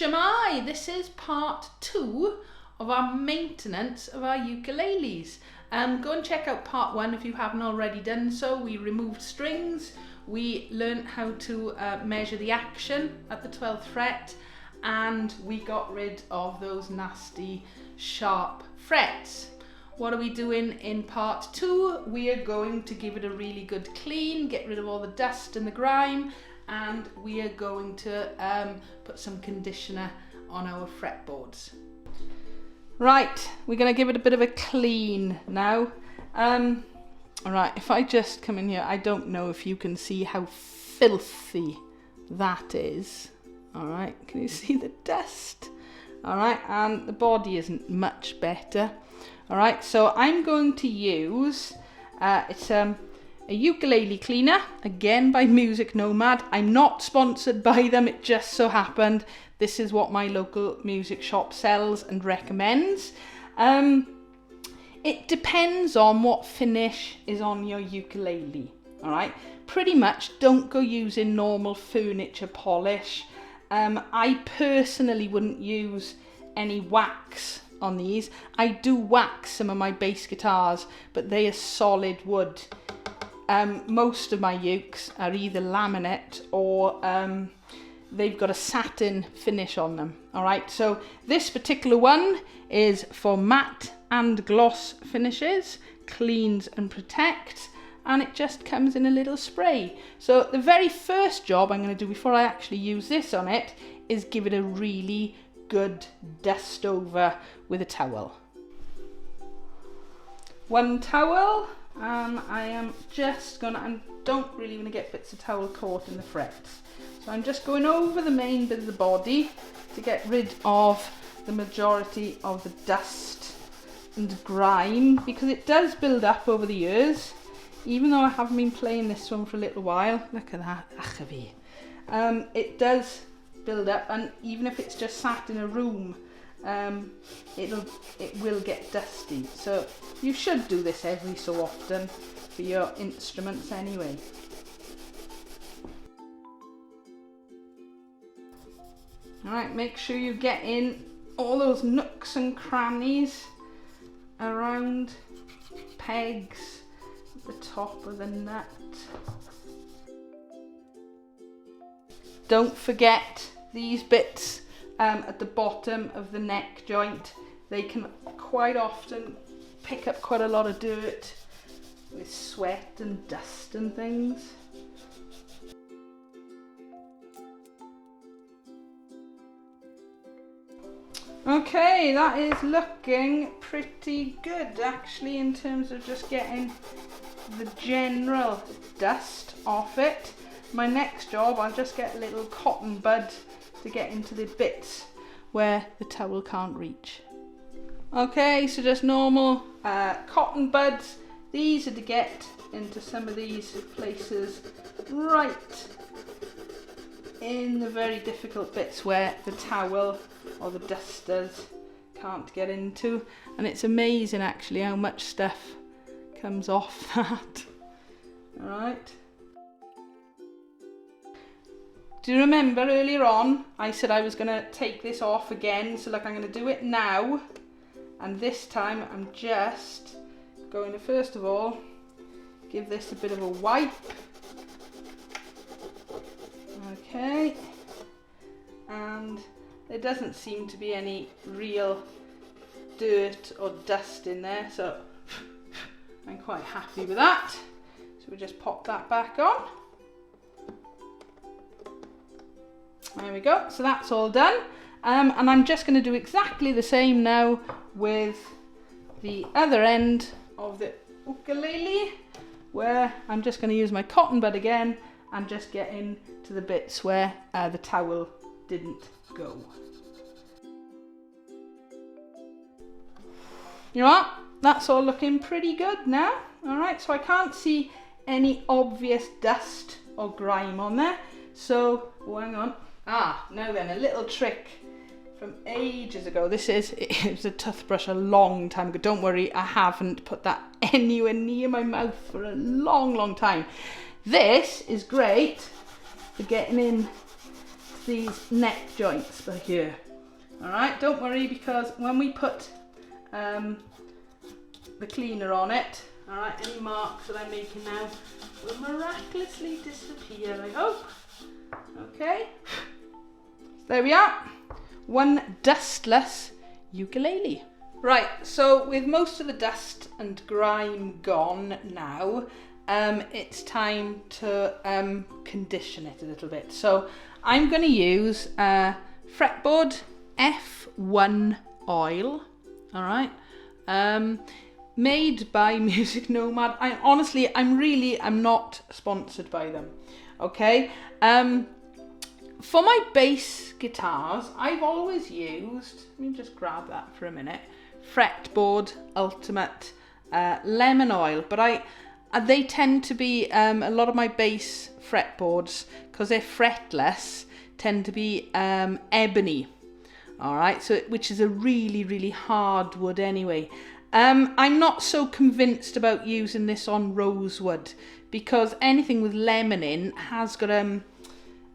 Shemai, this is part 2 of our maintenance of our ukuleles. Go and check out part 1 if you haven't already done so. We removed strings, we learned how to measure the action at the 12th fret, and we got rid of those nasty sharp frets. What are we doing in part 2? We are going to give it a really good clean, get rid of all the dust and the grime, and we are going to put some conditioner on our fretboards. Right, we're going to give it a bit of a clean now. Alright, if I just come in here, I don't know if you can see how filthy that is. Alright, can you see the dust? Alright, and the body isn't much better. Alright, so I'm going to use, it's a ukulele cleaner, again by Nomad. I'm not sponsored by them, it just so happened this is what my local music shop sells and recommends. It depends on what finish is on your ukulele. Alright, pretty much don't go using normal furniture polish. I personally wouldn't use any wax on these. I do wax some of my bass guitars, but they are solid wood. Most of my ukes are either laminate or they've got a satin finish on them. Alright, so this particular one is for matte and gloss finishes, cleans and protects, and it just comes in a little spray. So the very first job I'm going to do before I actually use this on it is give it a really good dust over with a towel. One towel, and I am just gonna, I don't really want to get bits of towel caught in the frets. So I'm just going over the main bit of the body to get rid of the majority of the dust and grime, because it does build up over the years. Even though I haven't been playing this one for a little while, look at that, it does build up, and even if it's just sat in a room, it will get dusty. So you should do this every so often for your instruments anyway. Alright, make sure you get in all those nooks and crannies around pegs at the top of the nut. Don't forget these bits at the bottom of the neck joint. They can quite often pick up quite a lot of dirt with sweat and dust and things. Okay, that is looking pretty good actually, in terms of just getting the general dust off it. My next job, I'll just get a little cotton bud to get into the bits where the towel can't reach. Okay, so just normal cotton buds. These are to get into some of these places right in the very difficult bits where the towel or the dusters can't get into. And it's amazing actually how much stuff comes off that. Alright. Do you remember earlier on I said I was going to take this off again? So look, I'm going to do it now, and this time I'm just going to first of all give this a bit of a wipe. Okay, and there doesn't seem to be any real dirt or dust in there, so I'm quite happy with that. So we just pop that back on. There we go, so that's all done. And I'm just going to do exactly the same now with the other end of the ukulele, where I'm just going to use my cotton bud again and just get into the bits where the towel didn't go. You know what? That's all looking pretty good now. Alright, so I can't see any obvious dust or grime on there. So, oh, hang on. Now then, a little trick from ages ago. It was a toothbrush a long time ago. Don't worry, I haven't put that anywhere near my mouth for a long, long time. This is great for getting in these neck joints for here. All right, don't worry, because when we put the cleaner on it, all right, any marks that I'm making now will miraculously disappear, I hope. Okay, there we are, one dustless ukulele. Right, so with most of the dust and grime gone now, it's time to condition it a little bit. So I'm going to use Fretboard F1 oil, all right, made by Music Nomad. I'm not sponsored by them, okay. For my bass guitars, I've always used, let me just grab that for a minute, Fretboard Ultimate lemon oil, but they tend to be, a lot of my bass fretboards, because they're fretless, tend to be ebony, all right, so which is a really, really hard wood anyway. I'm not so convinced about using this on rosewood, because anything with lemon in has got a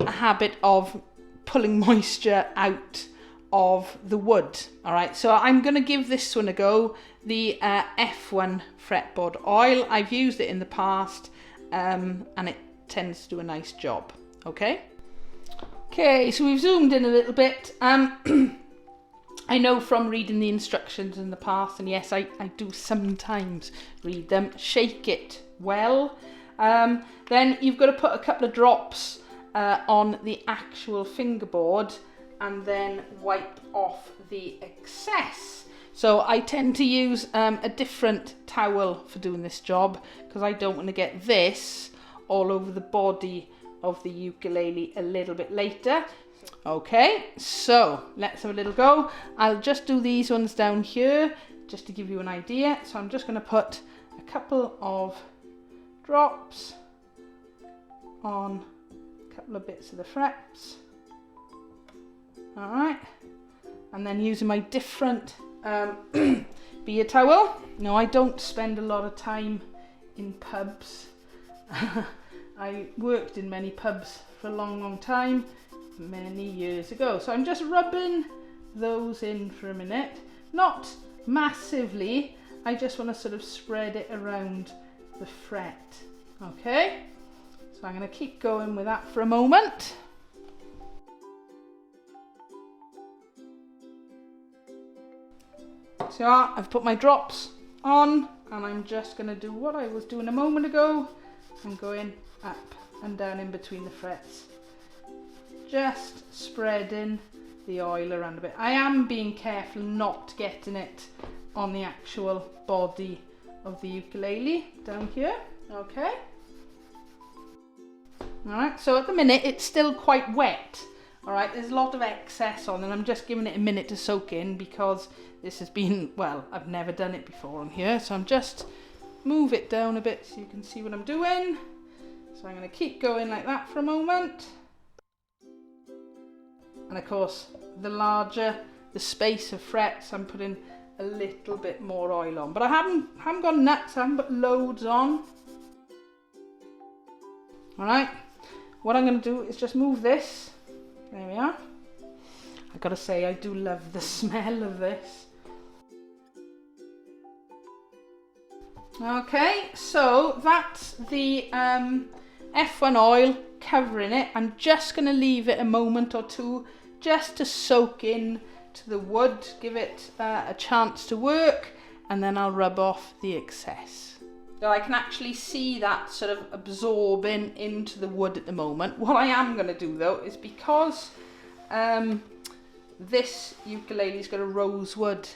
habit of pulling moisture out of the wood. All right, so I'm going to give this one a go, the F1 fretboard oil. I've used it in the past, and it tends to do a nice job. Okay, so we've zoomed in a little bit. I know from reading the instructions in the past, and yes, I do sometimes read them, shake it well. Then you've got to put a couple of drops on the actual fingerboard and then wipe off the excess. So I tend to use a different towel for doing this job, because I don't want to get this all over the body of the ukulele a little bit later. Okay, so let's have a little go. I'll just do these ones down here just to give you an idea. So I'm just going to put a couple of drops on a couple of bits of the frets. All right, and then using my different beer towel. No, I don't spend a lot of time in pubs. I worked in many pubs for a long, long time, many years ago. So I'm just rubbing those in for a minute. Not massively, I just want to sort of spread it around the fret. Okay, so I'm going to keep going with that for a moment. So I've put my drops on, and I'm just going to do what I was doing a moment ago. I'm going up and down in between the frets, just spreading the oil around a bit. I am being careful not getting it on the actual body of the ukulele down here. Okay. All right, so at the minute it's still quite wet. All right, there's a lot of excess on, and I'm just giving it a minute to soak in, because this has been, well, I've never done it before on here. So I'm just move it down a bit so you can see what I'm doing. So I'm going to keep going like that for a moment. And of course, the larger the space of frets, I'm putting a little bit more oil on. But I haven't gone nuts, I haven't put loads on. All right, what I'm going to do is just move this. There we are. I gotta say, I do love the smell of this. Okay, so that's the F1 oil covering it. I'm just going to leave it a moment or two just to soak in to the wood, give it a chance to work, and then I'll rub off the excess. So I can actually see that sort of absorbing into the wood at the moment. What I am going to do though is, because this ukulele's got a rosewood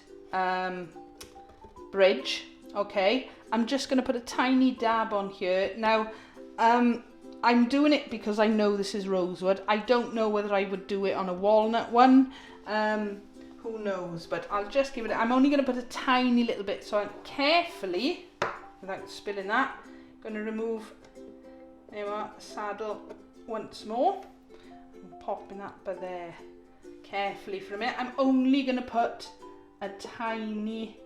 bridge, okay, I'm just going to put a tiny dab on here. Now, I'm doing it because I know this is rosewood. I don't know whether I would do it on a walnut one. Who knows? But I'll just give it, I'm only going to put a tiny little bit. So I'm carefully, without spilling that, going to remove, there we are, the saddle once more. I'm popping that by there carefully for a minute. I'm only going to put a tiny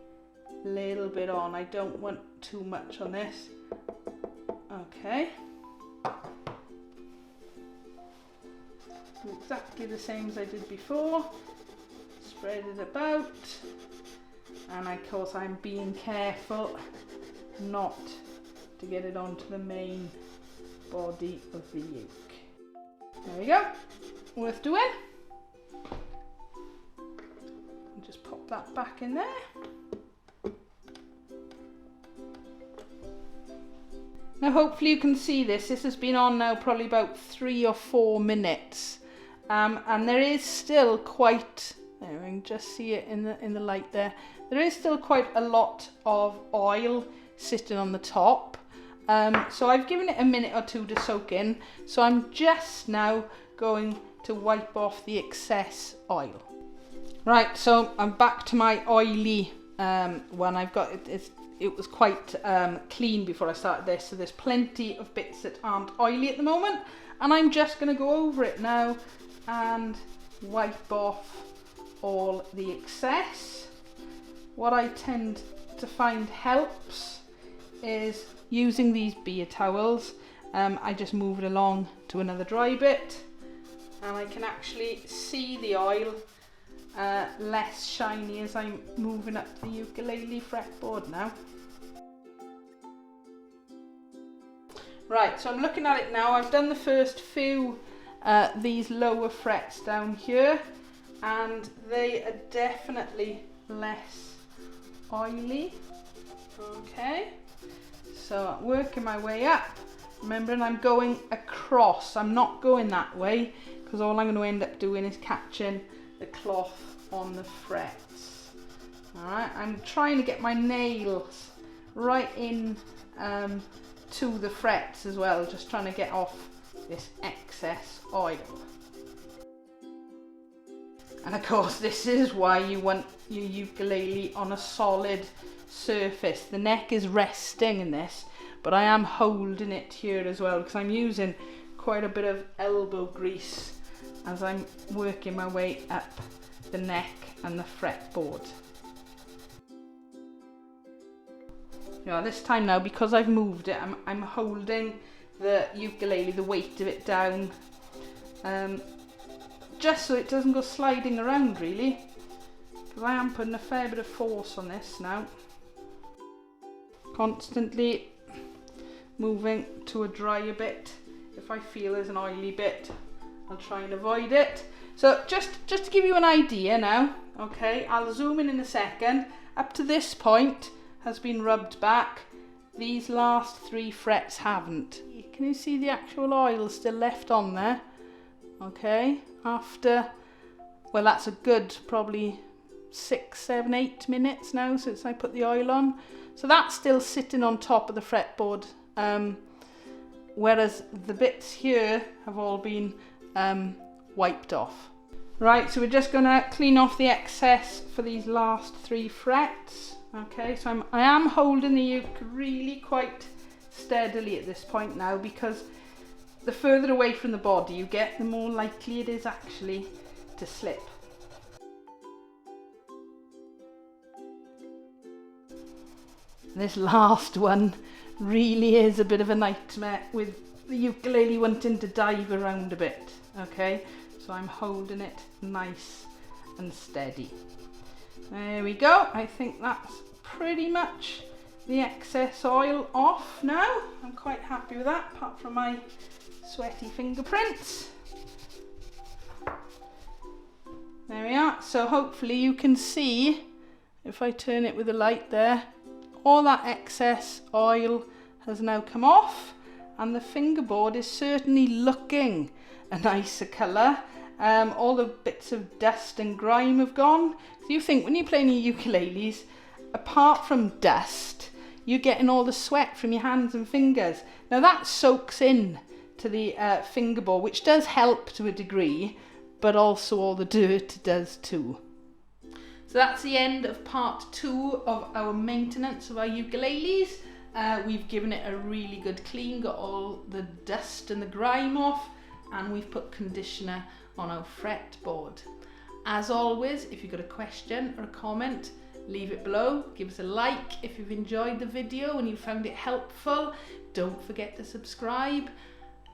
little bit on. I don't want too much on this. Okay. exactly the same as I did before. Spread it about, and of course I'm being careful not to get it onto the main body of the uke. There we go, worth doing. Just pop that back in there. Now hopefully you can see this. This has been on now probably about 3 or 4 minutes, and there is still quite, there we can just see it in the light there. There is still quite a lot of oil sitting on the top. So I've given it a minute or 2 to soak in. So I'm just now going to wipe off the excess oil. Right, so I'm back to my oily one. I've got it was quite clean before I started this, so there's plenty of bits that aren't oily at the moment, and I'm just going to go over it now and wipe off all the excess. What I tend to find helps is using these beer towels. I just move it along to another dry bit, and I can actually see the oil less shiny as I'm moving up the ukulele fretboard now. Right, so I'm looking at it now. I've done the first few these lower frets down here, and they are definitely less oily. Okay, so I'm working my way up. Remembering I'm going across, I'm not going that way, because all I'm going to end up doing is catching the cloth on the frets. Alright, I'm trying to get my nails right in to the frets as well, just trying to get off this excess oil. And of course this is why you want your ukulele on a solid surface. The neck is resting in this, but I am holding it here as well, because I'm using quite a bit of elbow grease as I'm working my way up the neck and the fretboard. Yeah, this time now, because I've moved it, I'm holding the ukulele, the weight of it down, just so it doesn't go sliding around really, because I am putting a fair bit of force on this now. Constantly moving to a drier bit. If I feel there's an oily bit, I'll try and avoid it. So just to give you an idea now, okay, I'll zoom in a second. Up to this point has been rubbed back. These last 3 frets haven't. Can you see the actual oil still left on there? Okay, after, well, that's a good probably 6, 7, 8 minutes now since I put the oil on. So that's still sitting on top of the fretboard, whereas the bits here have all been wiped off. Right, so we're just going to clean off the excess for these last 3 frets. Okay, so I am holding the uke really quite steadily at this point now, because the further away from the body you get, the more likely it is actually to slip. This last one really is a bit of a nightmare, with the ukulele wanting to dive around a bit. Okay, so I'm holding it nice and steady. There we go. I think that's pretty much the excess oil off now. I'm quite happy with that, apart from my sweaty fingerprints. There we are. So hopefully you can see, if I turn it with the light there, all that excess oil has now come off, and the fingerboard is certainly looking a nicer colour. All the bits of dust and grime have gone. So you think when you're playing your ukuleles, apart from dust, you're getting all the sweat from your hands and fingers. Now that soaks in to the fingerboard, which does help to a degree, but also all the dirt does too. So that's the end of part 2 of our maintenance of our ukuleles. We've given it a really good clean, got all the dust and the grime off, and we've put conditioner on our fretboard. As always, if you've got a question or a comment, leave it below. Give us a like if you've enjoyed the video and you found it helpful. Don't forget to subscribe.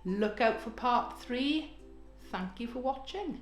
Look out for part 3. thank you for watching.